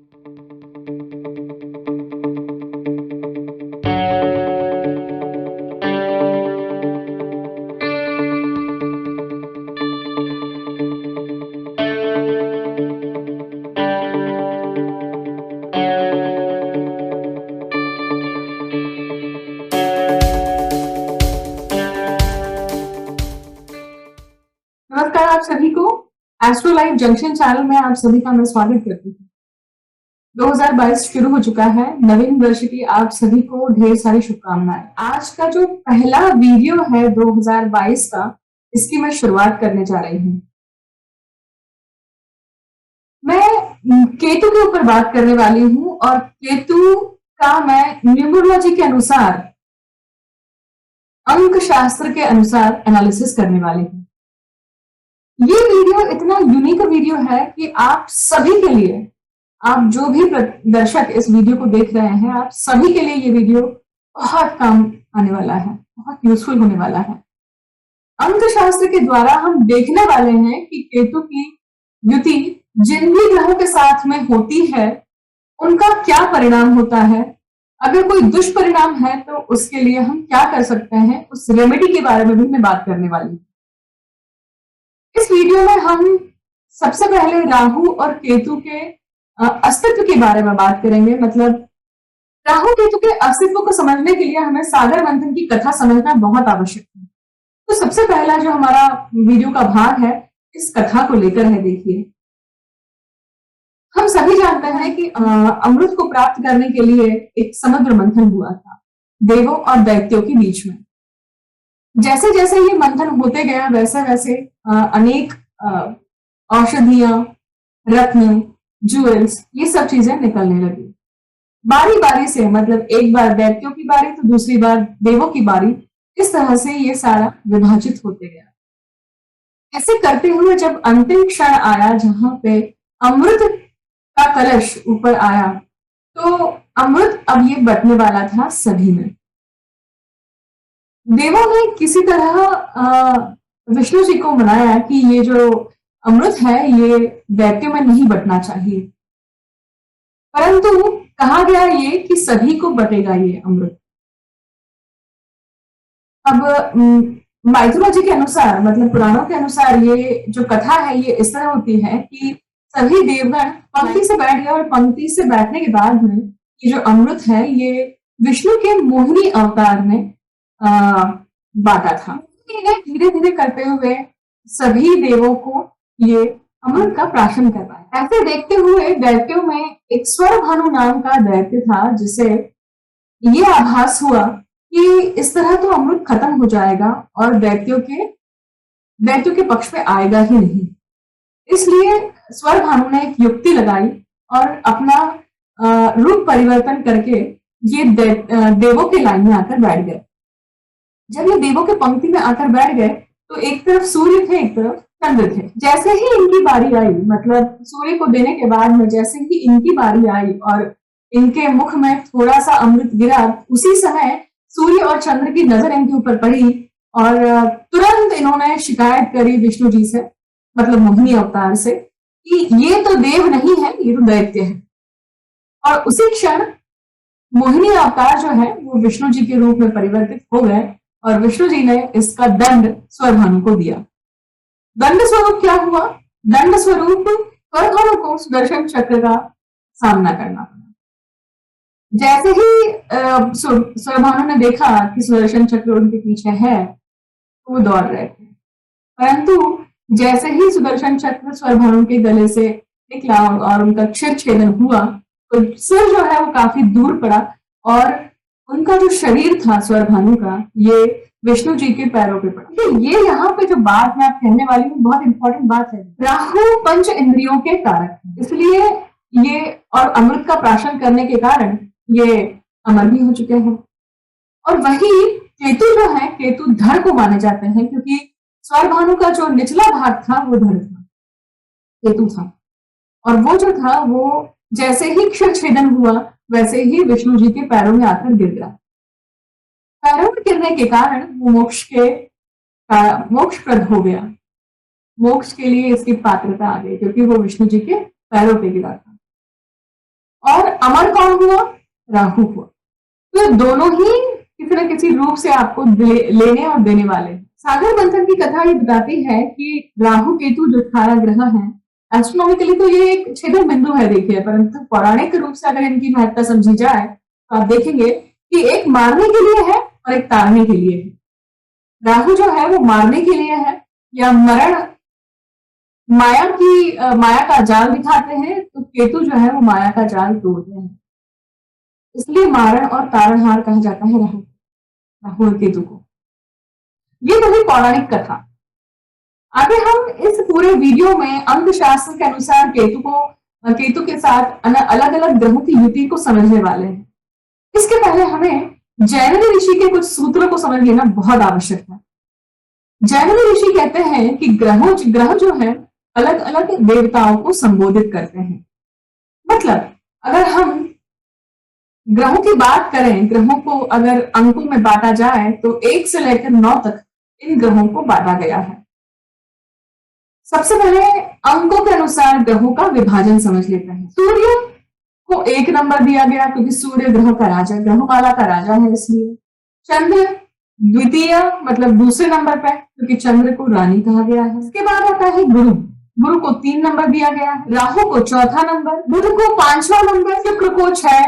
नमस्कार आप सभी को एस्ट्रो लाइफ जंक्शन चैनल में आप सभी का मैं स्वागत करती हूँ। 2022 शुरू हो चुका है। नवीन वर्ष की आप सभी को ढेर सारी शुभकामनाएं। आज का जो पहला वीडियो है 2022 का, इसकी मैं शुरुआत करने जा रही हूँ। मैं केतु के ऊपर बात करने वाली हूँ और केतु का मैं न्यूमरोलॉजी के अनुसार, अंक शास्त्र के अनुसार एनालिसिस करने वाली हूँ। ये वीडियो इतना यूनिक वीडियो है कि आप सभी के लिए, आप जो भी दर्शक इस वीडियो को देख रहे हैं, आप सभी के लिए ये वीडियो बहुत काम आने वाला है, बहुत यूजफुल होने वाला है। अंक शास्त्र के द्वारा हम देखने वाले हैं कि केतु की युति जिन भी ग्रहों के साथ में होती है उनका क्या परिणाम होता है। अगर कोई दुष्परिणाम है तो उसके लिए हम क्या कर सकते हैं, उस रेमेडी के बारे में भी मैं बात करने वाली हूँ। इस वीडियो में हम सबसे पहले राहु और केतु के अस्तित्व के बारे में बात करेंगे। मतलब राहु केतु के अस्तित्व को समझने के लिए हमें सागर मंथन की कथा समझना बहुत आवश्यक है। तो सबसे पहला जो हमारा वीडियो का भाग है इस कथा को लेकर है। देखिए, हम सभी जानते हैं कि अमृत को प्राप्त करने के लिए एक समुद्र मंथन हुआ था देवों और दैत्यों के बीच में। जैसे जैसे ये मंथन होते गया वैसे वैसे अनेक औषधियां, रत्न, ज्वेल्स, ये सब चीजें निकलने लगी बारी बारी से। मतलब एक बार दैत्यों की बारी तो दूसरी बार देवों की बारी, इस तरह से ये सारा विभाजित होते गया। ऐसे करते हुए जब अंतिम क्षण आया जहां पे अमृत का कलश ऊपर आया, तो अमृत अब ये बटने वाला था सभी में। देवों ने किसी तरह विष्णु जी को मनाया कि ये जो अमृत है ये दैत्यों में नहीं बटना चाहिए, परंतु कहा गया ये कि सभी को बटेगा ये अमृत। अब माइथोलॉजी के अनुसार, मतलब पुराणों के अनुसार, ये जो कथा है ये इस तरह होती है कि सभी देवगण पंक्ति से बैठ गए और पंक्ति से बैठने के बाद में ये जो अमृत है ये विष्णु के मोहिनी अवतार में बांटा था। धीरे धीरे करते हुए सभी देवों को ये अमृत का प्राशन करवाया। ऐसे देखते हुए दैत्यों में एक स्वर भानु नाम का दैत्य था, जिसे ये आभास हुआ कि इस तरह तो अमृत खत्म हो जाएगा और दैत्यों के पक्ष में आएगा ही नहीं। इसलिए स्वर भानु ने एक युक्ति लगाई और अपना रूप परिवर्तन करके ये देवों के लाइन में आकर बैठ गए। जब ये देवों के पंक्ति में आकर बैठ गए तो एक तरफ सूर्य थे, एक तरफ चंद्र थे। जैसे ही इनकी बारी आई, मतलब सूर्य को देने के बाद में जैसे ही इनकी बारी आई और इनके मुख में थोड़ा सा अमृत गिरा, उसी समय सूर्य और चंद्र की नजर इनके ऊपर पड़ी और तुरंत इन्होंने शिकायत करी विष्णु जी से, मतलब मोहिनी अवतार से, कि ये तो देव नहीं है, ये तो दैत्य है। और उसी क्षण मोहिनी अवतार जो है वो विष्णु जी के रूप में परिवर्तित हो गए और विष्णु जी ने इसका दंड स्वरभानु को दिया। दंड स्वरूप क्या हुआ? दंड स्वरूप स्वरभानु को सुदर्शन चक्र का सामना करना पड़ा। जैसे ही स्वरभानु ने देखा कि सुदर्शन चक्र उनके पीछे है, तो वो दौड़ रहे थे, परंतु जैसे ही सुदर्शन चक्र स्वरभानु के गले से निकला और उनका शिर छेदन हुआ, तो सिर जो है वो काफी दूर पड़ा और उनका जो शरीर था स्वरभानु का, ये विष्णु जी के पैरों पे पड़ा। ये यहाँ पे जो बात मैं आप कहने वाली हूँ बहुत इंपॉर्टेंट बात है। राहु पंच इंद्रियों के कारक है, इसलिए ये और अमृत का प्राशन करने के कारण ये अमर भी हो चुके हैं। और वही केतु जो है, केतु धड़ को माने जाते हैं, क्योंकि स्वरभानु का जो निचला भाग था वो धड़ था, केतु था। और वो जो था वो जैसे ही क्षर छेदन हुआ वैसे ही विष्णु जी के पैरों में आकर गिर गया। पैरों में गिरने के कारण वो मोक्षप्रद हो गया, मोक्ष के लिए इसकी पात्रता आ गई, क्योंकि वो विष्णु जी के पैरों पे गिरा था। और अमर कौन हुआ? राहु हुआ। तो दोनों ही किसी न किसी रूप से आपको लेने और देने वाले हैं। सागर मंथन की कथा ये बताती है कि राहु केतु जो 18 ग्रह हैं, एस्ट्रोनॉमिकली तो ये एक छेदन बिंदु है देखिए, परंतु पौराणिक रूप से अगर इनकी महत्ता समझी जाए तो आप देखेंगे कि एक मारने के लिए है और एक तारने के लिए है। राहु जो है वो मारने के लिए है या मरण माया का जाल दिखाते हैं, तो केतु जो है वो माया का जाल तोड़ते हैं। इसलिए मारण और तारणहार कहा जाता है राहु और केतु को। ये तो पौराणिक कथा। आगे हम इस पूरे वीडियो में अंक शास्त्र के अनुसार केतु के साथ अलग अलग ग्रहों की युति को समझने वाले हैं। इसके पहले हमें जैमिनी ऋषि के कुछ सूत्रों को समझ लेना बहुत आवश्यक है। जैमिनी ऋषि कहते हैं कि ग्रह जो है अलग अलग देवताओं को संबोधित करते हैं। मतलब अगर हम ग्रहों की बात करें, ग्रहों को अगर अंकों में बांटा जाए तो 1 से लेकर 9 तक इन ग्रहों को बांटा गया है। सबसे पहले अंकों के अनुसार ग्रहों का विभाजन समझ लेते हैं। सूर्य को 1 नंबर दिया गया क्योंकि सूर्य ग्रह का राजा, ग्रहमाला का राजा है, इसलिए। चंद्र द्वितीय मतलब दूसरे नंबर पर, क्योंकि चंद्र को रानी कहा गया है। इसके बाद आता है गुरु को 3 नंबर दिया गया है, राहु को 4था नंबर, बुध को 5वां नंबर, शुक्र को 6,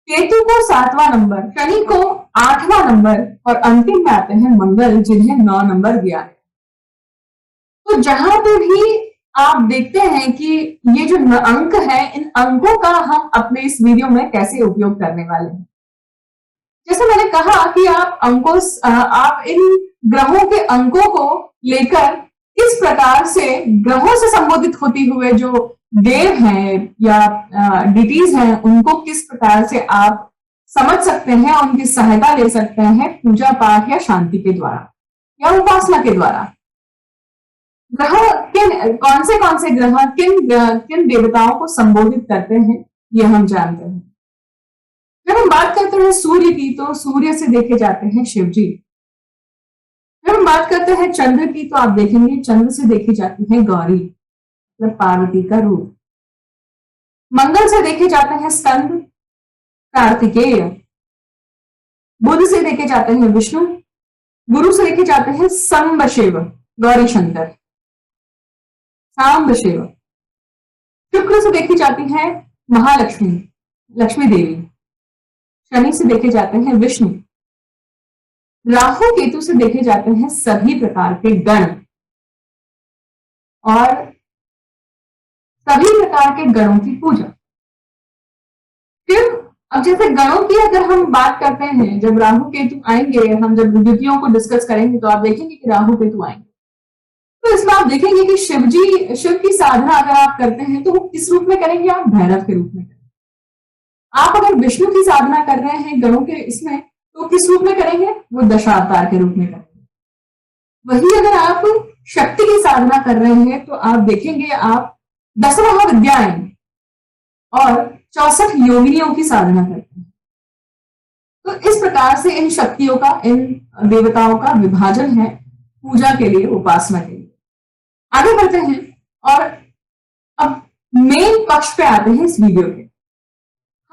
केतु को 7वां नंबर, शनि को 8वां नंबर और अंतिम में आते हैं मंगल, जिन्हें 9 नंबर दिया है। तो जहां पे भी आप देखते हैं कि ये जो अंक है, इन अंकों का हम अपने इस वीडियो में कैसे उपयोग करने वाले हैं। जैसे मैंने कहा कि आप इन ग्रहों के अंकों को लेकर किस प्रकार से ग्रहों से संबोधित होती हुए जो देव हैं या डिटीज हैं, उनको किस प्रकार से आप समझ सकते हैं, उनकी सहायता ले सकते हैं पूजा पाठ या शांति के द्वारा या उपासना के द्वारा। ग्रह कौन से ग्रह किन देवताओं को संबोधित करते हैं, ये हम जानते हैं। जब हम बात करते हैं सूर्य की, तो सूर्य से देखे जाते हैं शिव जी। जब हम बात करते हैं चंद्र की, तो आप देखेंगे चंद्र से देखी जाती है गौरी, मतलब पार्वती का रूप। मंगल से देखे जाते हैं स्कंद, कार्तिकेय। बुध से देखे जाते हैं विष्णु। गुरु से देखे जाते हैं सांब शिव, गौरी शंकर, सांब शिव। शुक्र से देखी जाती है महालक्ष्मी, लक्ष्मी देवी। शनि से देखे जाते हैं विष्णु। राहु केतु से देखे जाते हैं सभी प्रकार के गण, और सभी प्रकार के गणों की पूजा। फिर अब जैसे गणों की अगर हम बात करते हैं, जब राहु केतु आएंगे, हम जब युतियों को डिस्कस करेंगे तो आप देखेंगे कि राहु केतु आएंगे, तो इसमें आप देखेंगे कि शिव की साधना अगर आप करते हैं तो वो किस रूप में करेंगे? आप भैरव के रूप में करेंगे। आप अगर विष्णु की साधना कर रहे हैं गणों के इसमें, तो किस रूप में करेंगे? वो दशावतार के रूप में करेंगे। वही अगर आप शक्ति की साधना कर रहे हैं तो आप देखेंगे आप 10 महाविद्याएं और 64 योगिनियों की साधना करते हैं। तो इस प्रकार से इन शक्तियों का, इन देवताओं का विभाजन है पूजा के लिए, उपासना के लिए। आगे बढ़ते हैं और अब मेन पक्ष पे आते हैं इस वीडियो के।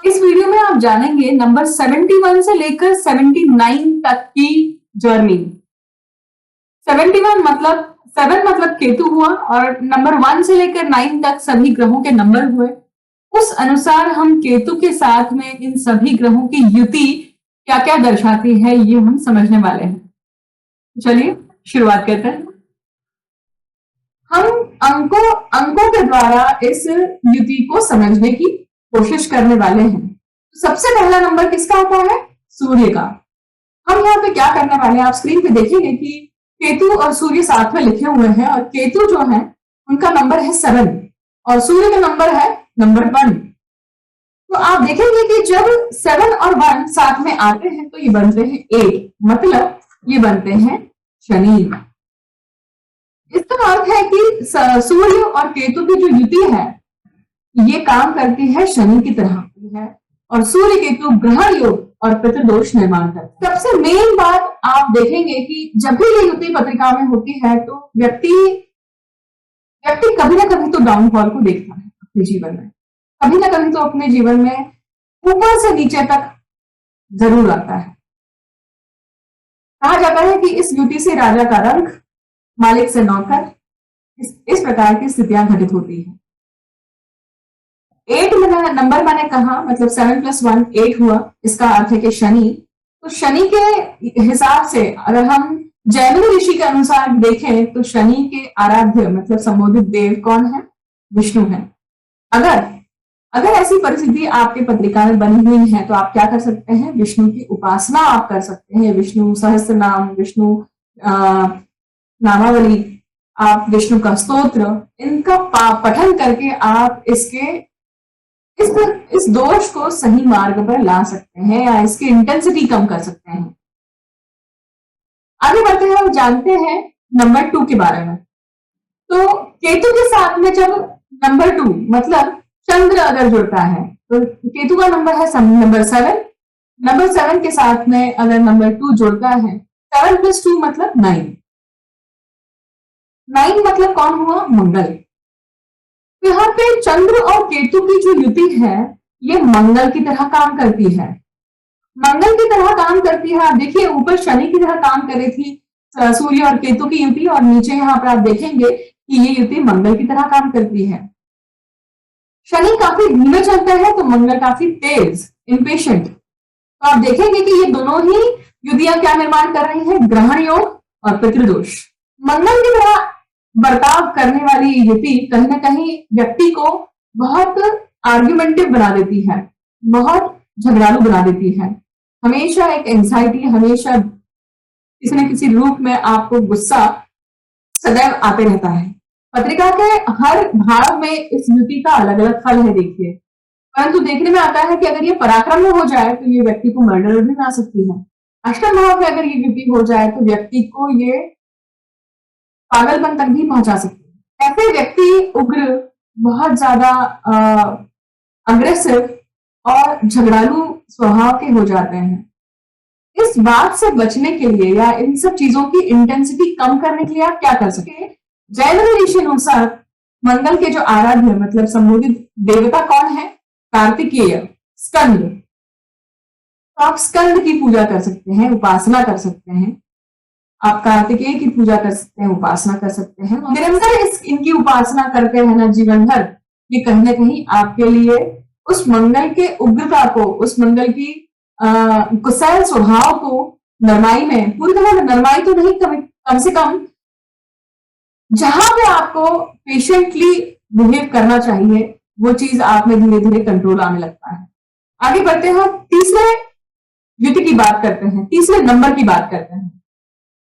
इस वीडियो में आप जानेंगे नंबर 71 से लेकर 79 तक की जर्नी। 71 मतलब 7 मतलब केतु हुआ, और नंबर 1 से लेकर 9 तक सभी ग्रहों के नंबर हुए। उस अनुसार हम केतु के साथ में इन सभी ग्रहों की युति क्या क्या दर्शाती है, ये हम समझने वाले हैं। चलिए शुरुआत करते हैं। हम अंकों के द्वारा इस युति को समझने की कोशिश करने वाले हैं। सबसे पहला नंबर किसका आता है? सूर्य का। हम यहाँ पे क्या करने वाले हैं, आप स्क्रीन पे देखेंगे कि केतु और सूर्य साथ में लिखे हुए हैं, और केतु जो है उनका नंबर है 7 और सूर्य का नंबर है नंबर 1। तो आप देखेंगे कि जब 7 और 1 साथ में आते हैं तो ये बनते हैं 8, मतलब ये बनते हैं शनि। इसका अर्थ है कि सूर्य और केतु की जो युति है ये काम करती है शनि की तरह है, और सूर्य केतु ग्रहण योग और पितृदोष निर्माण करते हैं। सबसे मेन बात आप देखेंगे कि जब भी ये युति पत्रिका में होती है तो व्यक्ति कभी ना कभी तो डाउनफॉल को देखता है अपने जीवन में। कभी ना कभी तो अपने जीवन में ऊपर से नीचे तक जरूर आता है। कहा जाता है कि इस युति से राजा का रंग, मालिक से नौकर, इस प्रकार की स्थितियां घटित होती हैं। 8 नंबर मैंने कहा, मतलब 7+1 8 हुआ। इसका अर्थ है कि शनि। तो शनि के हिसाब से अगर हम जैमिनी ऋषि के अनुसार देखें तो शनि के आराध्य मतलब संबोधित देव कौन है? विष्णु है। अगर अगर ऐसी परिस्थिति आपके पत्रिका में बनी हुई है तो आप क्या कर सकते हैं? विष्णु की उपासना आप कर सकते हैं। विष्णु सहस्त्र नाम, विष्णु नामावली, आप विष्णु का स्तोत्र, इनका पठन करके आप इस दोष को सही मार्ग पर ला सकते हैं या इसकी इंटेंसिटी कम कर सकते हैं। आगे बढ़ते हैं और जानते हैं नंबर 2 के बारे में। तो केतु के साथ में जब नंबर 2 मतलब चंद्र अगर जुड़ता है तो केतु का नंबर है नंबर 7। नंबर 7 के साथ में अगर नंबर 2 जुड़ता है, 7+2 मतलब 9। 9 मतलब कौन हुआ? मंगल। तो यहाँ पे चंद्र और केतु की जो युति है ये मंगल की तरह काम करती है। मंगल की तरह काम करती है। आप देखिए ऊपर शनि की तरह काम कर रही थी सूर्य और केतु की युति, और नीचे यहाँ पर आप देखेंगे कि ये युति मंगल की तरह काम करती है। शनि काफी धीमे चलता है तो मंगल काफी तेज, इम्पेशेंट। तो आप देखेंगे कि ये दोनों ही युतियां क्या निर्माण कर रही हैं? ग्रहण योग और पितृदोष। मंगल की तरह बर्ताव करने वाली युति कहीं ना कहीं व्यक्ति को बहुत आर्ग्यूमेंटिव बना देती है, बहुत झगड़ालू बना देती है। हमेशा एक एंजाइटी, हमेशा किसी न किसी रूप में आपको गुस्सा सदैव आते रहता है। पत्रिका के हर भाव में इस युति का अलग अलग फल है देखिए, परंतु देखने में आता है कि अगर ये पराक्रम में हो जाए तो ये व्यक्ति को मर्डर भी बना सकती है। अष्टम भाव में अगर ये युति हो जाए तो व्यक्ति को ये पागलपन तक भी पहुंचा सकती है। ऐसे व्यक्ति उग्र, बहुत ज्यादा अग्रेसिव और झगड़ालू स्वभाव के हो जाते हैं। इस बात से बचने के लिए या इन सब चीजों की इंटेंसिटी कम करने के लिए आप क्या कर सकते हैं? जैमिनी ऋषि अनुसार मंगल के जो आराध्य मतलब संबोधित देवता कौन है? कार्तिकेय, स्कंद। तो आप स्कंद की पूजा कर सकते हैं, उपासना कर सकते हैं। आप कार्तिकेय की पूजा कर सकते हैं, उपासना कर सकते हैं। निरंतर इनकी उपासना करते रहना जीवन भर, ये कहीं ना कहीं आपके लिए उस मंगल के उग्रता को, उस मंगल की गुस्सैल स्वभाव को नरमाई में, पूरी तरह नरमाई तो नहीं, कम से कम जहां पे आपको पेशेंटली बिहेव करना चाहिए वो चीज आप में धीरे धीरे कंट्रोल आने लगता है। आगे बढ़ते हैं, तीसरे युति की बात करते हैं, तीसरे नंबर की बात करते हैं।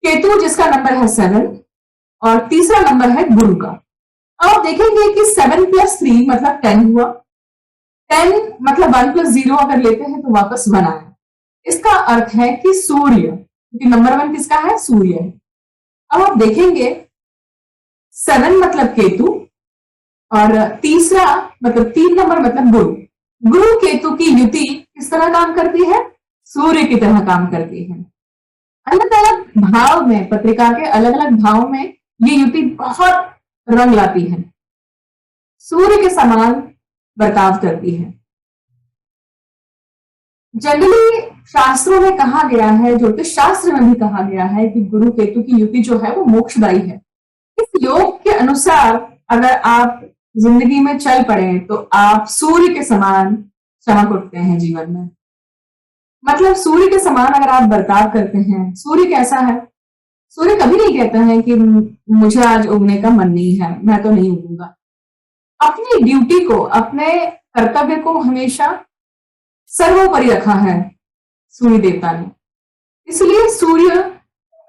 केतु जिसका नंबर है 7 और तीसरा नंबर है गुरु का। अब आप देखेंगे कि 7+3 मतलब 10 हुआ। 10 मतलब 1+0 अगर लेते हैं तो वापस 1 आया। इसका अर्थ है कि सूर्य, क्योंकि नंबर 1 किसका है? सूर्य है। अब आप देखेंगे 7 मतलब केतु और तीसरा मतलब 3 नंबर मतलब गुरु। गुरु केतु की युति किस तरह काम करती है? सूर्य की तरह काम करती है। अलग अलग भाव में, पत्रिका के अलग अलग भाव में ये युति बहुत रंग लाती है, सूर्य के समान बर्ताव करती है। जनरली शास्त्रों में कहा गया है, ज्योतिष शास्त्र में भी कहा गया है कि गुरु केतु की युति जो है वो मोक्षदायी है। इस योग के अनुसार अगर आप जिंदगी में चल पड़े तो आप सूर्य के समान चमक उठते हैं जीवन में। मतलब सूर्य के समान अगर आप बर्ताव करते हैं। सूर्य कैसा है? सूर्य कभी नहीं कहता है कि मुझे आज उगने का मन नहीं है, मैं तो नहीं उगूंगा। अपनी ड्यूटी को, अपने कर्तव्य को हमेशा सर्वोपरि रखा है सूर्य देवता ने। इसलिए सूर्य,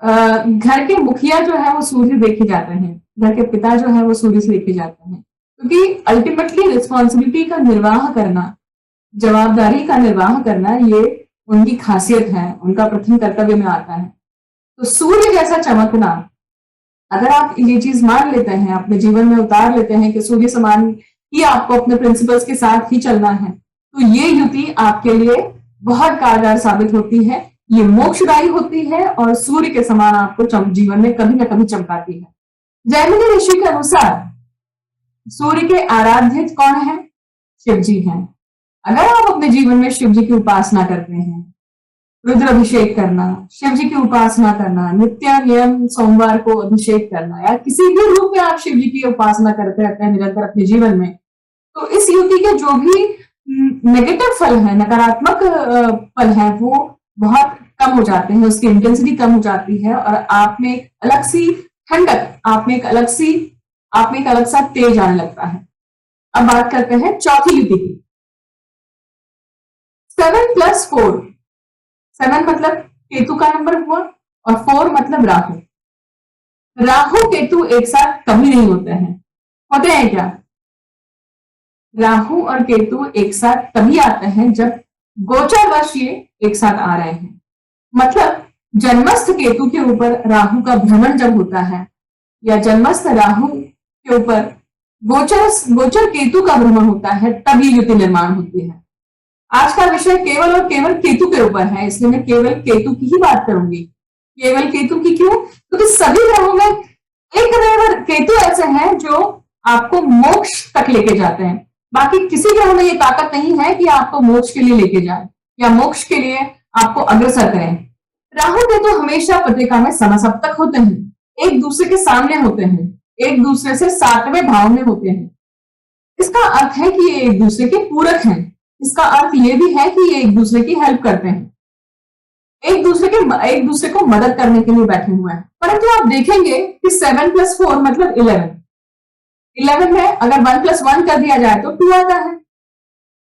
घर के मुखिया जो है वो सूर्य देखे जाते हैं, घर के पिता जो है वो सूर्य से देखे जाते हैं, क्योंकि अल्टीमेटली रिस्पॉन्सिबिलिटी का निर्वाह करना, जवाबदारी का निर्वाह करना, ये उनकी खासियत है, उनका प्रथम कर्तव्य में आता है। तो सूर्य जैसा चमकना, अगर आप ये चीज मान लेते हैं, अपने जीवन में उतार लेते हैं कि सूर्य समान ही आपको अपने प्रिंसिपल्स के साथ ही चलना है, तो ये युति आपके लिए बहुत कारगर साबित होती है। ये मोक्षदायी होती है और सूर्य के समान आपको जीवन में कभी ना कभी चमकाती है। जैमिनी ऋषि के अनुसार सूर्य के आराध्य कौन है? शिव जी हैं। अगर आप अपने जीवन में शिव जी की उपासना करते हैं, रुद्र अभिषेक करना, शिव जी की उपासना करना, नित्य नियम सोमवार को अभिषेक करना, या किसी भी रूप में आप शिव जी की उपासना करते रहते हैं निरंतर अपने जीवन में, तो इस युति के जो भी नेगेटिव फल है, नकारात्मक फल है, वो बहुत कम हो जाते हैं, उसकी इंटेंसिटी कम हो जाती है और आप में एक अलग सी ठंडक, आप में एक अलग सा तेज आने लगता है। अब बात करते हैं चौथी युति की। 7+4, 7 मतलब केतु का नंबर हुआ और 4 मतलब राहु। राहु केतु एक साथ कभी नहीं होते हैं क्या? राहु और केतु एक साथ तभी आते हैं जब गोचरवश ये एक साथ आ रहे हैं। मतलब जन्मस्थ केतु के ऊपर राहु का भ्रमण जब होता है, या जन्मस्थ राहु के ऊपर गोचर केतु का भ्रमण होता है, तब ये युति निर्माण होती है। आज का विषय केवल और केवल केतु के ऊपर है, इसलिए मैं केवल केतु की ही बात करूंगी। केवल केतु की क्यों? क्योंकि सभी ग्रहों में एक केतु ऐसे हैं जो आपको मोक्ष तक लेके जाते हैं। बाकी किसी ग्रह में ये ताकत नहीं है कि आपको मोक्ष के लिए लेके जाए या मोक्ष के लिए आपको अग्रसर करें। राहु केतु हमेशा पत्रिका में समसप्तक होते हैं, एक दूसरे के सामने होते हैं, एक दूसरे से 7वें भाव में होते हैं। इसका अर्थ है कि ये एक दूसरे के पूरक हैं। इसका अर्थ ये भी है कि ये एक दूसरे की हेल्प करते हैं, एक दूसरे को मदद करने के लिए बैठे हुए हैं। परंतु आप देखेंगे कि 7+4 मतलब 11। 11 में अगर 1+1 कर दिया जाए तो 2 आता है।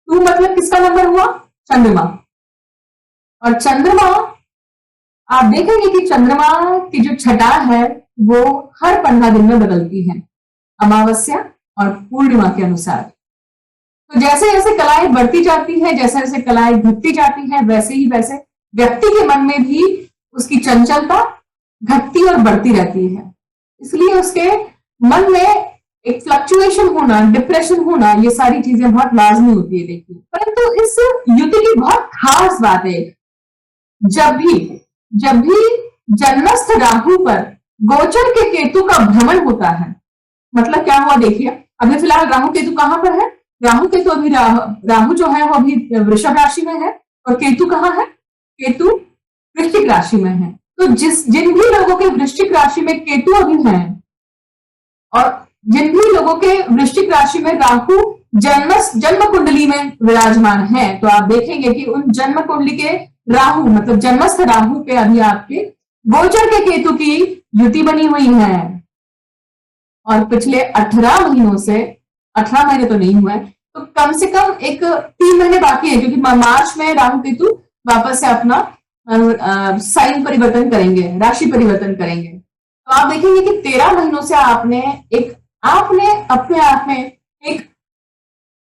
2 मतलब किसका नंबर हुआ? चंद्रमा। और चंद्रमा, आप देखेंगे कि चंद्रमा की जो छटा है वो हर 15 दिन में बदलती है, अमावस्या और पूर्णिमा के अनुसार। तो जैसे जैसे कलाएं बढ़ती जाती है, जैसे जैसे कलाएं घटती जाती है, वैसे ही वैसे व्यक्ति के मन में भी उसकी चंचलता घटती और बढ़ती रहती है। इसलिए उसके मन में एक फ्लक्चुएशन होना, डिप्रेशन होना, ये सारी चीजें बहुत लाजमी होती है। देखिए, परंतु इस युति की बहुत खास बात है, जब भी जन्मस्थ राहु पर गोचर के केतु का भ्रमण होता है, मतलब क्या हुआ देखिए, अभी फिलहाल राहु केतु कहां पर है? राहु केतु अभी राहु जो है वो अभी वृषभ राशि में है और केतु कहां है? केतु वृश्चिक राशि में है। तो जिन भी लोगों के वृश्चिक राशि में केतु अभी है और जिन भी लोगों के वृश्चिक राशि में राहु जन्म कुंडली में विराजमान है, तो आप देखेंगे कि उन जन्म कुंडली के राहु मतलब जन्मस्थ राहु पे अभी आपके गोचर के केतु की युति बनी हुई है। और पिछले 18 महीनों से, 18 महीने तो नहीं हुए, तो कम से कम एक 3 महीने बाकी है, क्योंकि मार्च में राहु केतु वापस से अपना साइन परिवर्तन करेंगे, राशि परिवर्तन करेंगे। तो आप देखेंगे कि 13 महीनों से आपने अपने आप में एक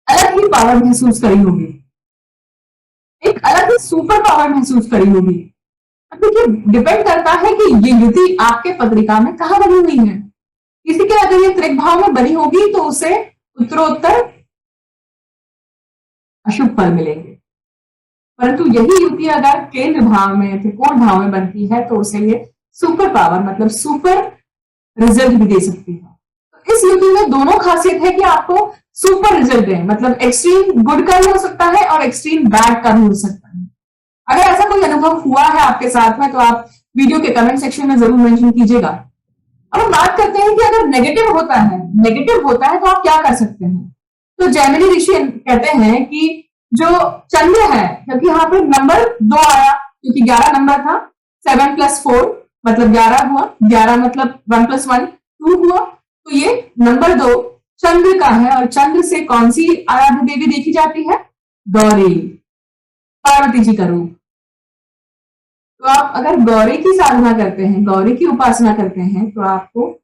अलग ही पावर महसूस करी होगी, एक अलग ही सुपर पावर महसूस करी होगी। अब देखिए, डिपेंड करता है कि ये युति आपके पत्रिका में कहां बनी हुई है। किसी के अगर ये त्रिक भाव में बनी होगी तो उसे उत्तरोत्तर अशुभ फल मिलेंगे, परंतु यही युति अगर केंद्र भाव में, त्रिकोण भाव में बनती है तो उसे ये सुपर पावर मतलब सुपर रिजल्ट भी दे सकती है। तो इस युति में दोनों खासियत है कि आपको सुपर रिजल्ट दें, मतलब एक्सट्रीम गुड का भी हो सकता है और एक्सट्रीम बैड का भी हो सकता है। अगर ऐसा कोई अनुभव हुआ है आपके साथ में तो आप वीडियो के कमेंट सेक्शन में जरूर मेंशन कीजिएगा। अब हम बात करते हैं कि अगर नेगेटिव होता है तो आप क्या कर सकते हैं। तो जैमिनी ऋषि कहते हैं कि जो चंद्र है, क्योंकि यहाँ पे नंबर 2 आया, क्योंकि 11 नंबर था, 7+4 मतलब 11 हुआ, 11 मतलब 1+1 2 हुआ, तो ये नंबर 2 चंद्र का है। और चंद्र से कौन सी आराध्य देवी देखी जाती है? गौरी, पार्वती जी का रूप। तो आप अगर गौरी की साधना करते हैं, गौरी की उपासना करते हैं, तो आपको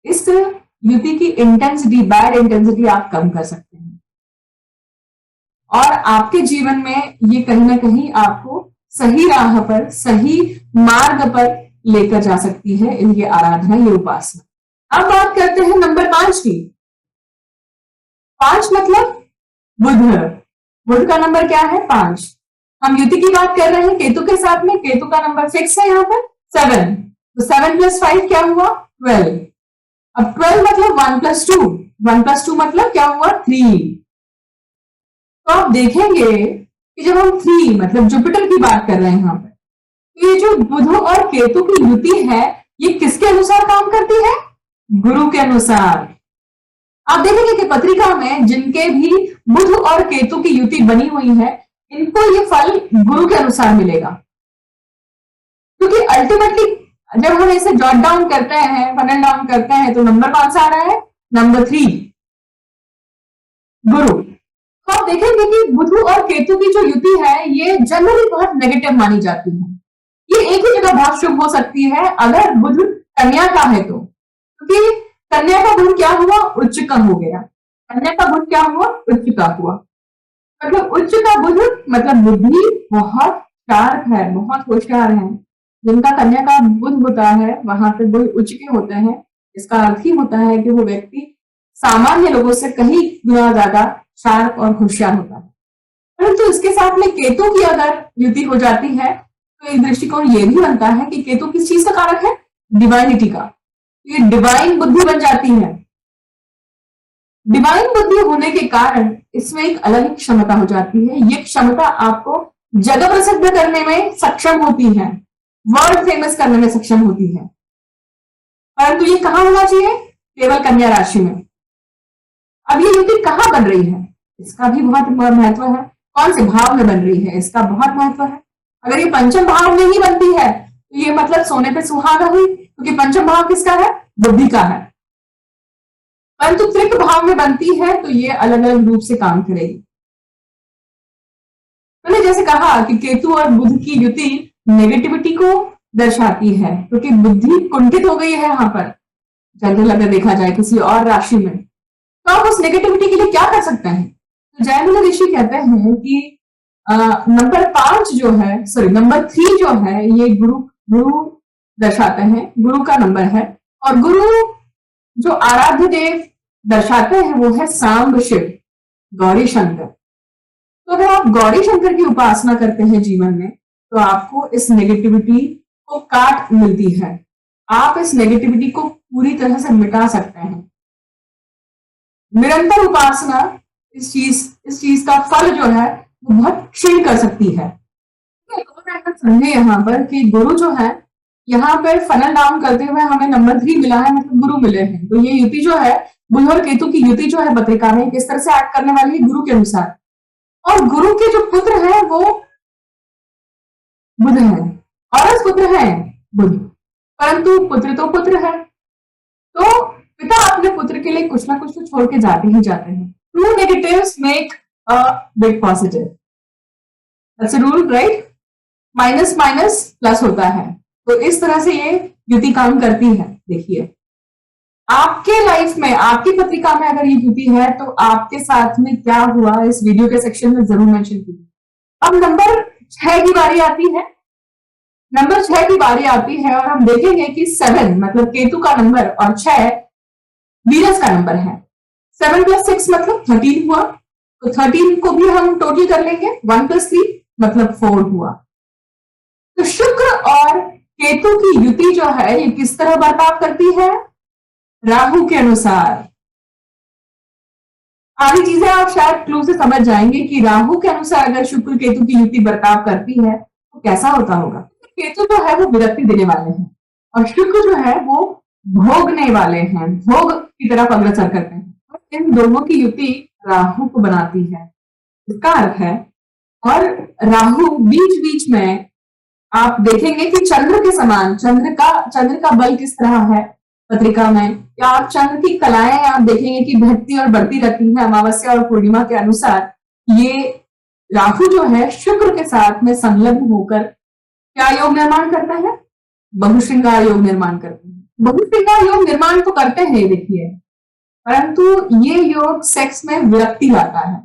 इस युति की इंटेंसिटी, बैड इंटेंसिटी आप कम कर सकते हैं और आपके जीवन में ये कहीं ना कहीं आपको सही राह पर, सही मार्ग पर लेकर जा सकती है ये आराधना, ये उपासना। अब बात करते हैं नंबर 5 की। 5 मतलब बुध का नंबर क्या है? 5। हम युति की बात कर रहे हैं केतु के साथ में, केतु का नंबर फिक्स है यहाँ पर 7, तो 7+5 क्या हुआ? 12। अब 12 मतलब 1+2 मतलब क्या हुआ? 3। तो आप देखेंगे कि जब हम 3 मतलब जुपिटर की बात कर रहे हैं यहाँ पे, तो ये जो बुध और केतु की युति है, ये किसके अनुसार काम करती है? गुरु के अनुसार। आप देखेंगे कि पत्रिका में जिनके भी बुध और केतु की युति बनी हुई है, इनको ये फल गुरु के अनुसार मिलेगा। क्योंकि अल्टीमेटली जब हम इसे जॉट डाउन करते हैं, फनल डाउन करते हैं, तो नंबर कौन सा आ रहा है? नंबर 3, गुरु। तो आप देखेंगे कि बुध और केतु की जो युति है, ये जनरली बहुत नेगेटिव मानी जाती है। ये एक ही जगह बहुत शुभ हो सकती है अगर बुध कन्या का है तो, क्योंकि कन्या का बुध क्या हुआ? उच्च का हो गया। कन्या का बुध क्या हुआ? उच्च का हुआ। मतलब उच्च का बुध मतलब बुद्धि बहुत शार्प है, बहुत होशियार है। जिनका कन्या का बुध होता है, वहां पे बुध उच्च के होते हैं। इसका अर्थ ही होता है कि वो व्यक्ति सामान्य लोगों से कहीं गुना ज्यादा शार्प और होशियार होता है। परंतु इसके साथ में केतु की अगर युति हो जाती है, तो एक दृष्टिकोण ये भी बनता है कि केतु किस चीज का कारक है? डिवाइनिटी का। ये डिवाइन बुद्धि बन जाती है। डिवाइन बुद्धि होने के कारण इसमें एक अलग ही क्षमता हो जाती है। ये क्षमता आपको जगह प्रसिद्ध करने में सक्षम होती है, वर्ल्ड फेमस करने में सक्षम होती है। परंतु ये कहां होना चाहिए? केवल कन्या राशि में। अब ये युति कहां बन रही है, इसका भी बहुत महत्व है। कौन से भाव में बन रही है, इसका बहुत महत्व है। अगर ये पंचम भाव में ही बनती है, तो ये मतलब सोने पे सुहागा हुई, क्योंकि पंचम भाव किसका है? बुद्धि का है। परंतु त्रिक भाव में बनती है, तो ये अलग अलग रूप से काम करेगी। मैंने जैसे कहा कि केतु और बुध की युति नेगेटिविटी को दर्शाती है, क्योंकि बुद्धि कुंठित हो गई है यहाँ पर, जनरल अगर देखा जाए किसी और राशि में। तो आप उस नेगेटिविटी के लिए क्या कर सकते हैं? तो जयमिनी ऋषि कहते हैं कि नंबर 5 जो है, सॉरी नंबर 3 जो है, ये गुरु दर्शाते हैं, गुरु का नंबर है। और गुरु जो आराध्य देव दर्शाते हैं वो है सांब शिव, गौरी शंकर। तो अगर आप गौरी शंकर की उपासना करते हैं जीवन में, तो आपको इस नेगेटिविटी को काट मिलती है। आप इस नेगेटिविटी को पूरी तरह से मिटा सकते हैं। निरंतर उपासना इस चीज का फल जो है वो बहुत क्षीण कर सकती है। समझे यहाँ पर कि गुरु जो है, यहाँ पर फनल डाउन करते हुए हमें नंबर 3 मिला है, मतलब गुरु मिले हैं। तो ये युति जो है, बुध और केतु की युति जो है पत्रिका में किस तरह से एक्ट करने वाली है? गुरु के अनुसार। और गुरु के जो पुत्र है वो बुध है, और पुत्र है बुध, परंतु पुत्र तो पुत्र है। तो पिता अपने पुत्र के लिए कुछ ना कुछ तो छोड़ के जाते ही जाते हैं। Two negatives make a big positive, that's a rule, right? Minus minus plus होता है। तो इस तरह से ये युति काम करती है। देखिए आपके लाइफ में, आपकी पत्रिका में अगर ये युति है, तो आपके साथ में क्या हुआ, इस वीडियो के सेक्शन में जरूर मेंशन कीजिए। अब नंबर 6 की बारी आती है। नंबर 6 की बारी आती है और हम देखेंगे कि 7 मतलब केतु का नंबर और 6 वीनस का नंबर है। 7 + 6 मतलब 13 हुआ। तो 13 को भी हम टोटल कर लेंगे, 1 + 3 मतलब 4 हुआ। तो शुक्र और केतु की युति जो है, ये किस तरह बर्ताव करती है? राहु के अनुसार। आधी चीजें आप शायद क्लू से समझ जाएंगे कि राहु के अनुसार अगर शुक्र केतु की युति बर्ताव करती है तो कैसा होता होगा। केतु जो है वो विरक्ति देने वाले हैं, और शुक्र जो है वो भोगने वाले हैं, भोग की तरफ अग्रसर करते हैं। और इन दोनों की युति राहु को बनाती है, इसका अर्थ है। और राहु बीच बीच में आप देखेंगे कि चंद्र के समान, चंद्र का बल किस तरह है पत्रिका में, या आप चंद्र की कलाएं आप देखेंगे कि घटती और बढ़ती रहती है अमावस्या और पूर्णिमा के अनुसार। ये राहु जो है शुक्र के साथ में संलग्न होकर क्या योग निर्माण करता है? बहुश्रृंगार योग निर्माण करते हैं। बहुश्रृंगार योग निर्माण तो करते हैं देखिए, परंतु ये योग सेक्स में विरक्ति लाता है।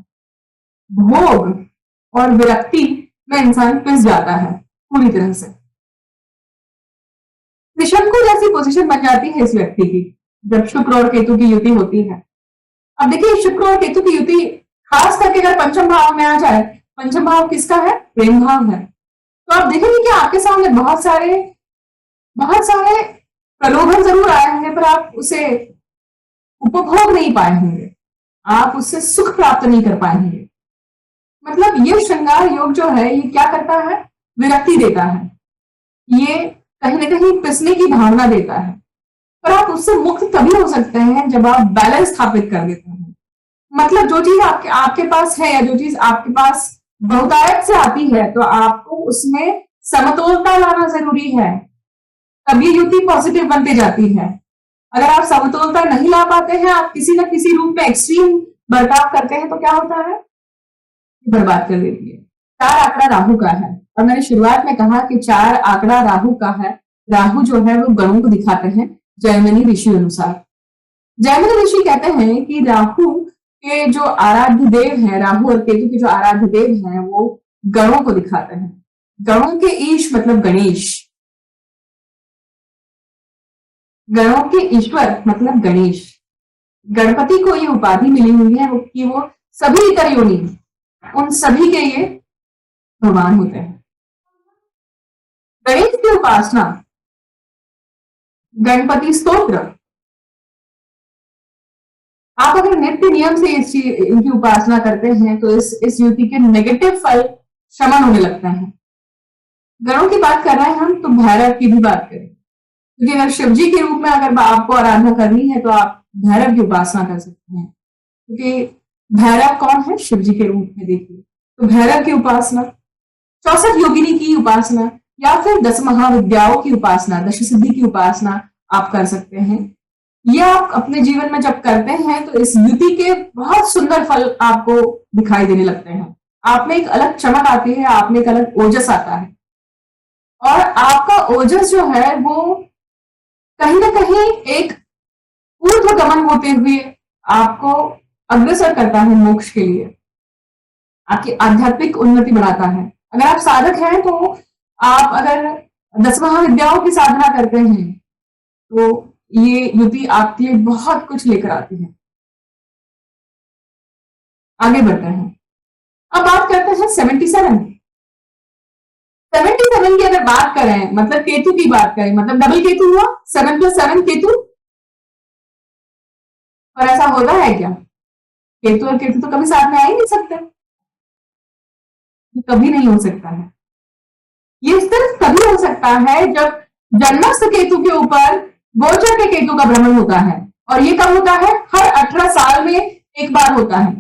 भोग और विरक्ति में इंसान पिस जाता है पूरी तरह से। त्रिशंकु जैसी पोजीशन बन जाती है इस व्यक्ति की जब शुक्र और केतु की युति होती है। अब देखिए शुक्र और केतु की युति खास करके अगर पंचम भाव में आ जाए, पंचम भाव किसका है? प्रेम भाव है। तो आप देखेंगे कि आपके सामने बहुत सारे प्रलोभन जरूर आए होंगे, पर आप उसे उपभोग नहीं पाए होंगे, आप उससे सुख प्राप्त नहीं कर पाए होंगे। मतलब ये श्रृंगार योग जो है ये क्या करता है, विरक्ति देता है, ये कहीं ना कहीं पिसने की भावना देता है। पर आप उससे मुक्त तभी हो सकते हैं जब आप बैलेंस स्थापित कर देते हैं। मतलब जो चीज आपके आपके पास है या जो चीज आपके पास बहुतायत से आती है तो आपको उसमें समतोलता लाना जरूरी है, तब ये युति पॉजिटिव बनती जाती है। अगर आप समतोलता नहीं ला पाते हैं, आप किसी न किसी रूप में एक्सट्रीम बर्ताव करते हैं तो क्या होता है, बर्बाद कर देती है। 4 आंकड़ा राहु का है और मैंने शुरुआत में कहा कि 4 आंकड़ा राहु का है। राहु जो है वो गणों को दिखाते हैं जैमिनी ऋषि अनुसार। जैमिनी ऋषि कहते हैं कि राहु के जो आराध्य देव हैं, राहु और केतु के जो आराध्य देव हैं वो गणों को दिखाते हैं। गणों के ईश मतलब गणेश, गणों के ईश्वर मतलब गणेश। गणपति को ये उपाधि मिली हुई है कि वो सभी इतर योनि, उन सभी के ये भगवान होते हैं। गणेश की उपासना, गणपति स्तोत्र, आप अगर नित्य नियम से इनकी उपासना करते हैं तो इस युति के नेगेटिव फल शमन होने लगते हैं। गणों की बात कर रहे हैं हम तो भैरव की भी बात करें, क्योंकि अगर शिव जी के रूप में अगर आपको आराधना करनी है तो आप भैरव की उपासना कर सकते हैं, क्योंकि भैरव कौन है, शिव जी के रूप में। देखिए तो भैरव की उपासना, 64 योगिनी की उपासना या फिर 10 महाविद्याओं की उपासना, दश सिद्धि की उपासना आप कर सकते हैं। ये आप अपने जीवन में जब करते हैं तो इस युति के बहुत सुंदर फल आपको दिखाई देने लगते हैं। आप में एक अलग चमक आती है, आप में एक अलग ओजस आता है और आपका ओजस जो है वो कहीं ना कहीं एक ऊर्ध्वगमन होते हुए आपको अग्रसर करता है मोक्ष के लिए, आपकी आध्यात्मिक उन्नति बढ़ाता है। अगर आप साधक हैं तो आप अगर 10 महाविद्याओं की साधना करते हैं तो ये युति आपके लिए बहुत कुछ लेकर आती है। आगे बढ़ते हैं, अब बात करते हैं 77 की अगर बात करें, मतलब केतु की बात करें, मतलब डबल केतु हुआ, 7 + 7 केतु। और ऐसा होता है क्या, केतु और केतु तो कभी साथ में आ ही नहीं सकते, कभी नहीं हो सकता है। ये सिर्फ तभी हो सकता है जब जन्मस्थ केतु के ऊपर गोचर के केतु का भ्रमण होता है, और ये कब होता है, हर 18 साल में एक बार होता है।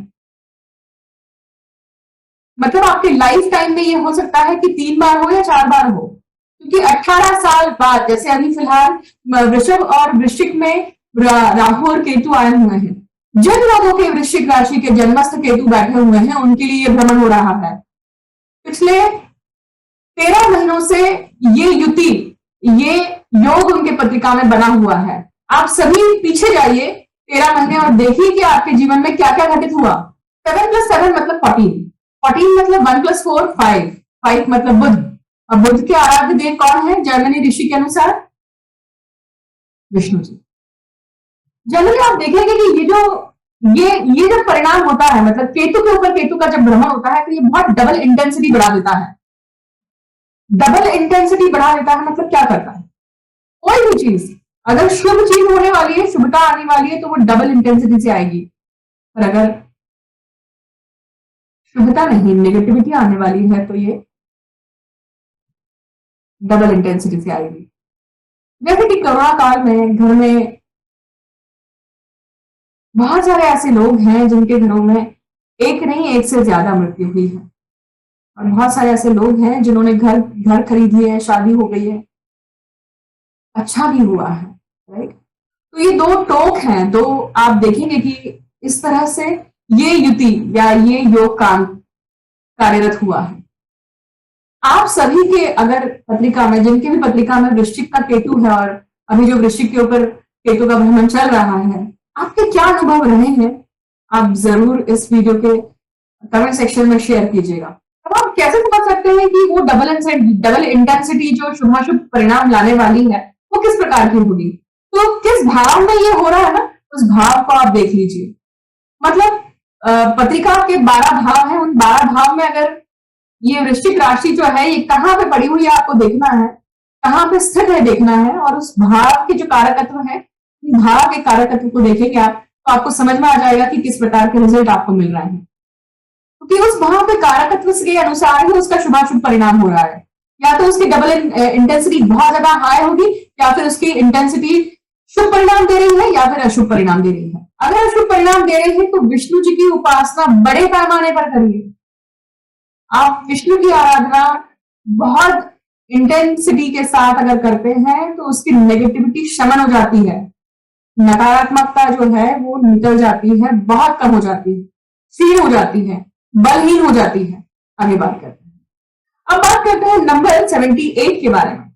मतलब आपके लाइफ टाइम में ये हो सकता है कि 3 बार हो या 4 बार हो, क्योंकि 18 साल बाद, जैसे अभी फिलहाल वृषभ और वृश्चिक में राहु और केतु आए हुए हैं, जिन लोगों के वृश्चिक राशि के जन्मस्थ केतु बैठे हुए हैं उनके लिए ये भ्रमण हो रहा है। पिछले 13 महीनों से ये युति, ये योग उनके पत्रिका में बना हुआ है। आप सभी पीछे जाइए 13 महीने और देखिए कि आपके जीवन में क्या क्या घटित हुआ। 7 + 7 मतलब 14 मतलब 1 + 4 5 मतलब बुध, और बुध के आराध्य देव कौन है जैमिनी ऋषि के अनुसार, विष्णु जी। जनरली आप देखेंगे कि ये जब परिणाम होता है, मतलब केतु के ऊपर केतु का जब भ्रमण होता है तो ये बहुत डबल इंटेंसिटी बढ़ा देता है। डबल इंटेंसिटी बढ़ा देता है मतलब क्या करता है, कोई भी चीज अगर शुभ चीज होने वाली है, शुभता आने वाली है तो वो डबल इंटेंसिटी से आएगी, और अगर शुभता नहीं, नेगेटिविटी आने वाली है तो ये डबल इंटेंसिटी से आएगी। जैसे कि कोरोना काल में घर में बहुत सारे ऐसे लोग हैं जिनके घरों में एक नहीं एक से ज्यादा मृत्यु हुई है, और बहुत सारे ऐसे लोग हैं जिन्होंने घर खरीद लिए है, शादी हो गई है, अच्छा भी हुआ है, राइट। तो ये 2 टोक हैं, 2 आप देखेंगे कि इस तरह से ये युति या ये योग काम कार्यरत हुआ है। आप सभी के अगर पत्रिका में, जिनके भी पत्रिका में वृश्चिक का केतु है और अभी जो वृश्चिक के ऊपर केतु का भ्रमण चल रहा है, आपके क्या अनुभव रहे हैं आप जरूर इस वीडियो के कमेंट सेक्शन में शेयर कीजिएगा। अब आप कैसे समझ सकते हैं कि वो डबल इंटेंसिटी जो शुभाशुभ परिणाम लाने वाली है वो किस प्रकार की होगी, तो किस भाव में ये हो रहा है ना, उस भाव को आप देख लीजिए। मतलब पत्रिका के 12 भाव हैं, उन 12 भाव में अगर ये वृश्चिक राशि जो है ये कहाँ पे पड़ी हुई है आपको देखना है, कहाँ पे स्थित है देखना है, और उस भाव के जो कारकत्व है, भाव के कारकत्व को देखेंगे आप तो आपको समझ में आ जाएगा कि किस प्रकार के रिजल्ट आपको मिल रहे हैं। क्योंकि उस वहां पे कारकत्व के अनुसार ही उसका शुभाशुभ परिणाम हो रहा है। या तो उसकी डबल इंटेंसिटी बहुत ज्यादा हाई होगी, या फिर उसकी इंटेंसिटी शुभ परिणाम दे रही है या फिर अशुभ परिणाम दे रही है। अगर अशुभ परिणाम दे रही है तो विष्णु जी की उपासना बड़े पैमाने पर करिए। आप विष्णु की आराधना बहुत इंटेंसिटी के साथ अगर करते हैं तो उसकी नेगेटिविटी शमन हो जाती है, नकारात्मकता जो है वो निकल जाती है, बहुत कम हो जाती है, क्षीण हो जाती है, बलहीन हो जाती है। आगे बात करते हैं। अब बात करते हैं नंबर 78 के बारे में।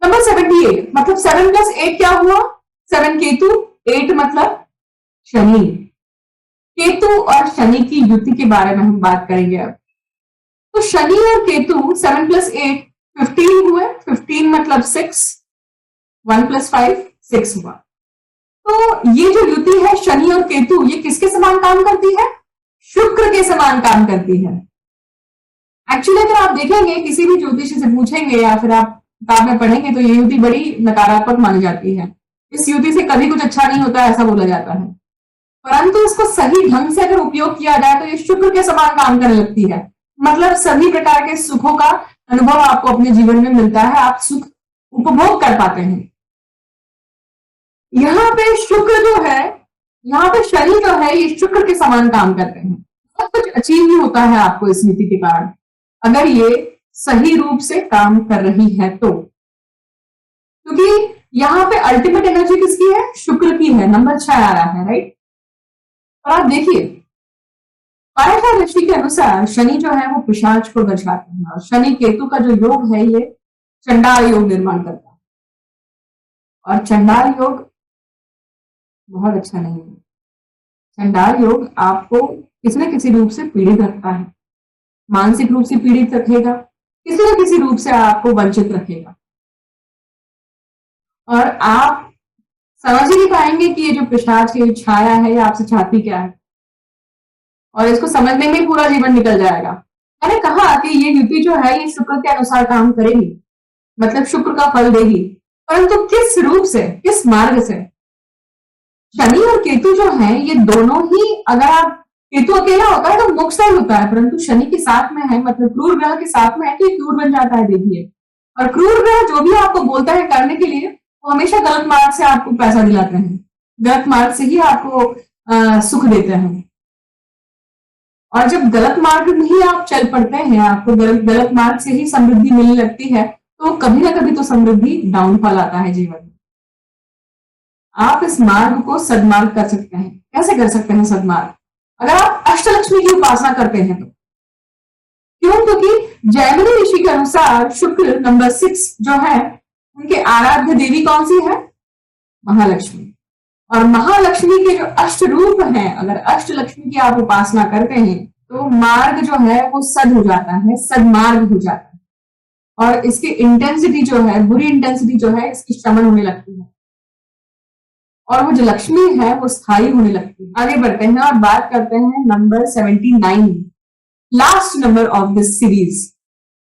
नंबर 78 मतलब 7 + 8 क्या हुआ? 7 केतु, 8 मतलब शनि। केतु और शनि की युति के बारे में हम बात करेंगे अब। तो शनि और केतु 7 + 8 15 हुए। 15 मतलब 6, 1 + 5 6 हुआ। तो ये जो युति है शनि और केतु, ये किसके समान काम करती है? शुक्र के समान काम करती है। एक्चुअली अगर आप देखेंगे, किसी भी ज्योतिषी से पूछेंगे या फिर आप किताब में पढ़ेंगे तो ये युति बड़ी नकारात्मक मानी जाती है। इस युति से कभी कुछ अच्छा नहीं होता, ऐसा बोला जाता है। परंतु इसको सही ढंग से अगर उपयोग किया जाए तो ये शुक्र के समान काम करने लगती है। मतलब सभी प्रकार के सुखों का अनुभव आपको अपने जीवन में मिलता है, आप सुख उपभोग कर पाते हैं। यहाँ पे शुक्र जो है, यहाँ पे शनि जो है, ये शुक्र के समान काम करते हैं। बहुत कुछ अचीव ही होता है आपको इस नीति के कारण, अगर ये सही रूप से काम कर रही है तो। क्योंकि यहाँ पे अल्टीमेट एनर्जी किसकी है? शुक्र की है। नंबर 6 आ रहा है, राइट। और आप देखिए, पाराशर ऋषि के अनुसार शनि जो है वो पिशाच को दर्शाते हैं, और शनि केतु का जो योग है ये चंडाल योग निर्माण करता है। और चंडाल योग बहुत अच्छा नहीं है। चंडाल योग आपको किसी न किसी रूप से पीड़ित रखता है, मानसिक रूप से पीड़ित रखेगा, किसी न किसी रूप से आपको वंचित रखेगा, और आप समझ ही नहीं पाएंगे कि ये जो पिशाच की छाया है ये आपसे चाहती क्या है, और इसको समझने में पूरा जीवन निकल जाएगा। मैंने कहा कि ये युति जो है ये शुक्र के अनुसार काम करेगी, मतलब शुक्र का फल देगी, परंतु किस रूप से, किस मार्ग से? शनि और केतु जो है ये दोनों ही, अगर आप, केतु अकेला होता है तो मोक्षदायी होता है, परंतु शनि के साथ में है, मतलब क्रूर ग्रह के साथ में है, तो क्रूर बन जाता है। देखिए, और क्रूर ग्रह जो भी आपको बोलता है करने के लिए, वो हमेशा गलत मार्ग से आपको पैसा दिलाते हैं, गलत मार्ग से ही आपको सुख देते हैं। और जब गलत मार्ग में ही आप चल पड़ते हैं, आपको गलत मार्ग से ही समृद्धि मिलने लगती है, तो कभी ना कभी तो समृद्धि डाउनफॉल आता है जीवन में। आप इस मार्ग को सदमार्ग कर सकते हैं। कैसे कर सकते हैं सदमार्ग? अगर आप अष्टलक्ष्मी की उपासना करते हैं तो। क्यों? क्योंकि जैमिनी ऋषि के अनुसार शुक्र नंबर 6 जो है, उनके आराध्य देवी कौन सी है? महालक्ष्मी। और महालक्ष्मी के जो अष्ट रूप हैं, अगर अष्टलक्ष्मी की आप उपासना करते हैं तो मार्ग जो है वो सद हो जाता है, सदमार्ग हो जाता है, और इसकी इंटेंसिटी जो है, बुरी इंटेंसिटी जो है, इसकी शमन होने लगती है, और वो जो लक्ष्मी है वो स्थायी होने लगती है। आगे बढ़ते हैं और बात करते हैं number 79, last number of this series.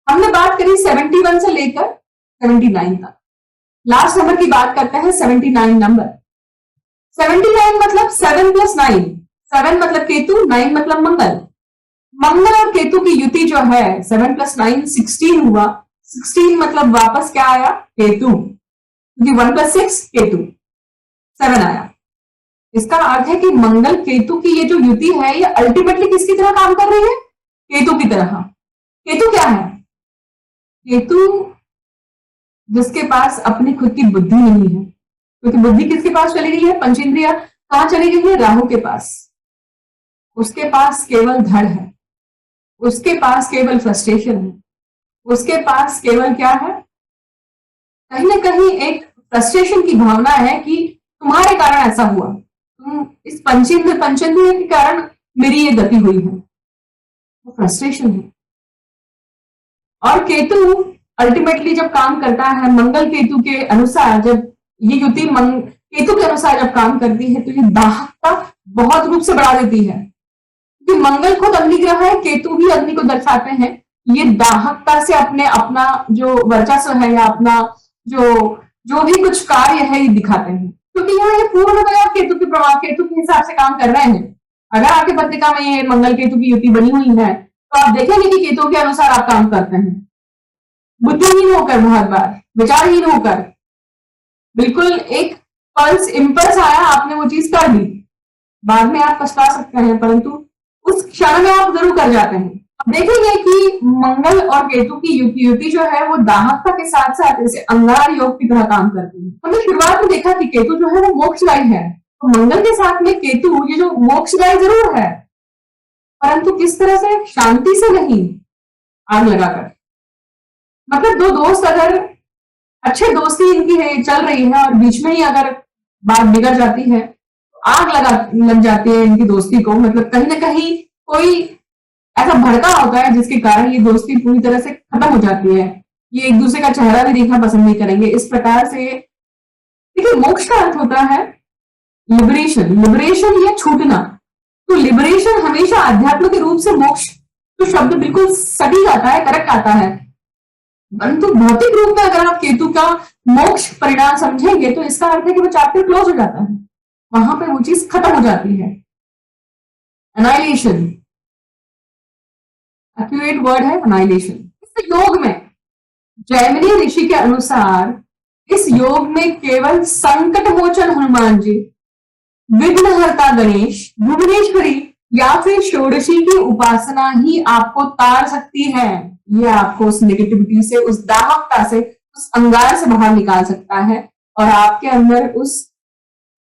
हमने बात करी 71 से लेकर 79 तक। लास्ट नंबर की बात करते हैं 79 नंबर। 79 मतलब 7 + 9। 7 मतलब केतु, 9 मतलब मंगल। मंगल और केतु की युति जो है 7 + 9 16 हुआ। 16 मतलब वापस क्या आया? केतु, क्योंकि 1 + 6 केतु, 7 आया। इसका अर्थ है कि मंगल केतु की ये जो युति है ये अल्टीमेटली किसकी तरह काम कर रही है? केतु की तरह। केतु क्या है? केतु जिसके पास अपनी खुद की बुद्धि नहीं है, क्योंकि बुद्धि किसके पास चली गई है? पंचेंद्रिय कहां चली गई है? राहु के पास। उसके पास केवल धड़ है, उसके पास केवल फ्रस्ट्रेशन है, उसके पास केवल क्या है? कहीं ना कहीं एक फ्रस्ट्रेशन की भावना है कि तुम्हारे कारण ऐसा हुआ, तुम इस पंचेंद्रिय के कारण मेरी ये गति हुई है, वो फ्रस्ट्रेशन है। और केतु अल्टीमेटली जब काम करता है मंगल केतु के अनुसार, जब ये युति केतु के अनुसार जब काम करती है तो ये दाहकता बहुत रूप से बढ़ा देती है, क्योंकि मंगल खुद अग्नि ग्रह है, केतु भी अग्नि को दर्शाते हैं। ये दाहकता से अपना जो वर्चस्व है या अपना जो भी कुछ कार्य है ये दिखाते हैं, क्योंकि यहाँ ये पूर्णतया केतु के प्रभाव, केतु के हिसाब से काम कर रहे हैं। अगर आपकी पत्रिका में ये मंगल केतु की युति बनी हुई है तो आप देखेंगे कि केतु के अनुसार आप काम करते हैं, बुद्धिहीन होकर, बहुत बार विचारहीन होकर, बिल्कुल एक पल्स इम्पल्स आया, आपने वो चीज कर दी, बाद में आप पछता सकते हैं, परंतु उस क्षण में आप जरूर कर जाते हैं। अब देखेंगे कि मंगल और केतु की युति जो है वो दाहकता के साथ साथ इसे अंगार योग की तरह काम करती है। हमने शुरुआत में देखा कि केतु जो है वो मोक्षदायी है, तो मंगल के साथ में केतु ये जो मोक्षदायी जरूर है, परंतु किस तरह से, शांति से नहीं, आग लगाकर। मतलब दो दोस्त अगर अच्छे दोस्ती इनकी है, चल रही है, और बीच में ही अगर बात बिगड़ जाती है तो आग लग जाती है इनकी दोस्ती को। मतलब कहीं ना कहीं कोई ऐसा भड़का होता है जिसके कारण ये दोस्ती पूरी तरह से खत्म हो जाती है, ये एक दूसरे का चेहरा भी देखना पसंद नहीं करेंगे। इस प्रकार से देखिए, मोक्ष का अर्थ होता है लिबरेशन, लिबरेशन या छूटना। तो लिबरेशन हमेशा अध्यात्म के रूप से मोक्ष तो शब्द बिल्कुल सटीक आता है, करेक्ट आता है, परंतु भौतिक रूप में अगर आप केतु का मोक्ष परिणाम समझेंगे तो इसका अर्थ है कि वो चैप्टर क्लोज हो जाता है, वहां पे वो चीज खत्म हो जाती है। एनाइलेशन, एक्यूरेट वर्ड है एनाइलेशन। इस योग में जैमिनी ऋषि के अनुसार इस योग में केवल संकट मोचन हनुमान जी, विघ्नहर्ता गणेश, भुवनेश्वरी या फिर षोडशी की उपासना ही आपको तार सकती है। ये आपको उस नेगेटिविटी से, उस दाहकता से, उस अंगार से बाहर निकाल सकता है और आपके अंदर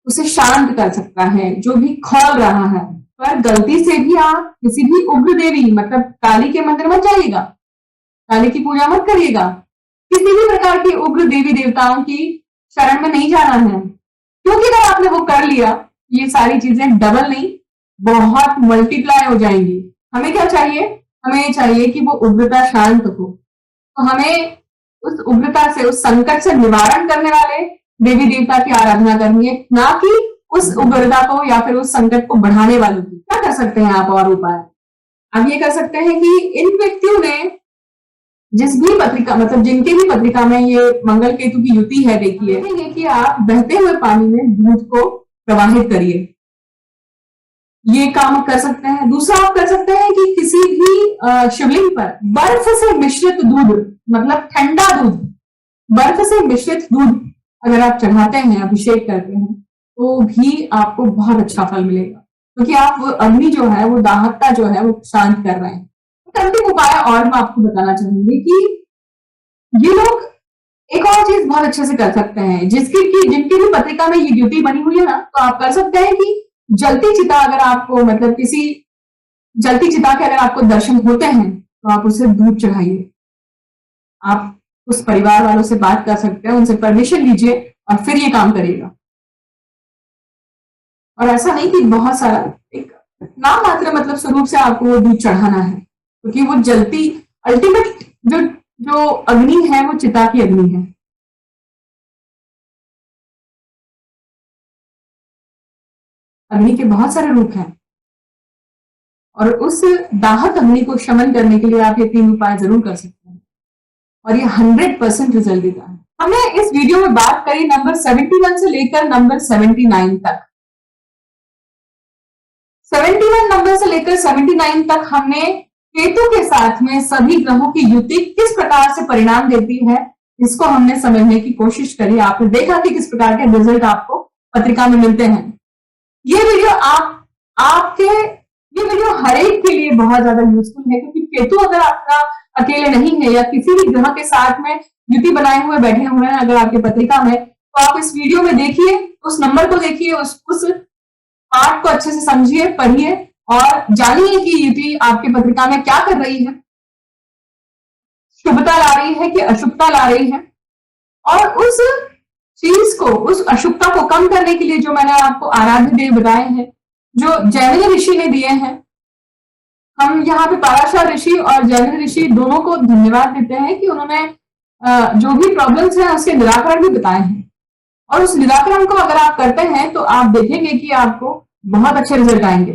उसे शांत कर सकता है जो भी खौल रहा है। पर गलती से भी आप किसी भी उग्र देवी, मतलब काली के मंदिर मत जाइएगा, काली की पूजा मत करिएगा, किसी भी प्रकार की उग्र देवी देवताओं की शरण में नहीं जाना है, क्योंकि अगर आपने वो कर लिया, ये सारी चीजें डबल नहीं, बहुत मल्टीप्लाई हो जाएंगी। हमें क्या चाहिए? हमें चाहिए कि वो उग्रता शांत हो, तो हमें उस उग्रता से, उस संकट से निवारण करने वाले देवी देवता की आराधना करनी है, ना कि उस उग्रता को या फिर उस संकट को बढ़ाने वालों की। क्या कर सकते हैं आप और उपाय? आप ये कर सकते हैं कि इन व्यक्तियों ने जिस भी पत्रिका, मतलब जिनके भी पत्रिका में ये मंगल केतु की युति है, देखिए कि आप बहते हुए पानी में दूध को प्रवाहित करिए, ये काम कर सकते हैं। दूसरा आप कर सकते हैं कि किसी भी शिवलिंग पर बर्फ से मिश्रित दूध, मतलब ठंडा दूध, बर्फ से मिश्रित दूध अगर आप चढ़ाते हैं, अभिषेक करते हैं, तो भी आपको बहुत अच्छा फल मिलेगा, क्योंकि आप वो अग्नि जो है, वो दाहकता जो है, वो शांत कर रहे हैं। अंतिम उपाय और मैं आपको बताना चाहूंगी कि ये लोग एक और चीज बहुत अच्छे से कर सकते हैं, जिनकी भी पत्रिका में ये ड्यूटी बनी हुई है ना, तो आप कर सकते हैं कि जलती चिता, अगर आपको, मतलब किसी जलती चिता के अगर आपको दर्शन होते हैं तो आप उसे दूध चढ़ाइए। आप उस परिवार वालों से बात कर सकते हैं, उनसे परमिशन लीजिए और फिर ये काम करिएगा। और ऐसा नहीं कि बहुत सारा, एक नाम मात्र, मतलब स्वरूप से आपको वो दूध चढ़ाना है, क्योंकि वो जलती, अल्टीमेट जो अग्नि है वो चिता की अग्नि है। अग्नि के बहुत सारे रूप हैं और उस दाहक अग्नि को शमन करने के लिए आप ये 3 उपाय जरूर कर सकते हैं और ये 100% रिजल्ट देता है। हमने इस वीडियो में बात करी नंबर 71 से लेकर नंबर 79 तक। 71 नंबर से लेकर 79 तक हमने केतु के साथ में सभी ग्रहों की युति किस प्रकार से परिणाम देती है, इसको हमने समझने की कोशिश करी। आपने देखा कि किस प्रकार के रिजल्ट आपको पत्रिका में मिलते हैं। ये वीडियो हर एक के लिए बहुत ज्यादा यूजफुल है, क्योंकि केतु अगर आपका अकेले नहीं है या किसी भी ग्रह के साथ में युति बनाए हुए बैठे हुए हैं अगर आपकी पत्रिका में, तो आप इस वीडियो में देखिए, उस नंबर को देखिए, उस पार्ट को अच्छे से समझिए, पढ़िए और जानिए कि युति आपकी पत्रिका में क्या कर रही है, शुभता ला रही है कि अशुभता ला रही है। और उस चीज को, उस अशुभता को कम करने के लिए जो मैंने आपको आराध्य देव बताए हैं, जो जैमिनी ऋषि ने दिए हैं, हम यहाँ पे पाराशर ऋषि और जैमिनी ऋषि दोनों को धन्यवाद देते हैं कि उन्होंने जो भी प्रॉब्लम्स हैं उसके निराकरण भी बताए हैं। और उस निराकरण को अगर आप करते हैं तो आप देखेंगे कि आपको बहुत अच्छे रिजल्ट आएंगे।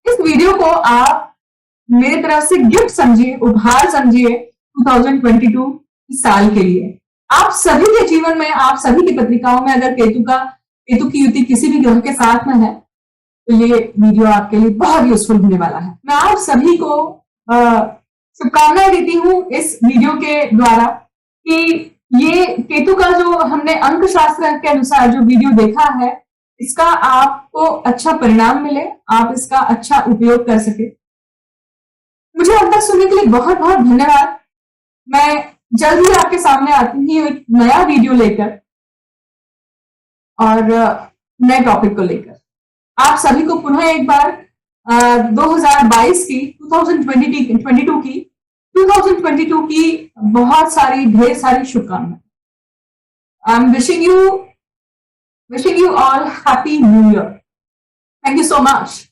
इस वीडियो को आप मेरी तरफ से गिफ्ट समझिए, उपहार समझिए 2022 साल के लिए। आप सभी के जीवन में, आप सभी की पत्रिकाओं में अगर केतु की युति किसी भी ग्रह के साथ में है तो ये वीडियो आपके लिए बहुत यूजफुल होने वाला है। मैं आप सभी को शुभकामनाएं देती हूँ इस वीडियो के द्वारा कि ये केतु का जो हमने अंक शास्त्र के अनुसार जो वीडियो देखा है, इसका आपको अच्छा परिणाम मिले, आप इसका अच्छा उपयोग कर सके। मुझे अब तक सुनने के लिए बहुत बहुत धन्यवाद। मैं जल्द ही आपके सामने आती हूँ एक नया वीडियो लेकर और नए टॉपिक को लेकर। आप सभी को पुनः एक बार 2022 की 2022 की बहुत सारी ढेर सारी शुभकामनाएं। I am wishing you all happy new year. Thank you so much.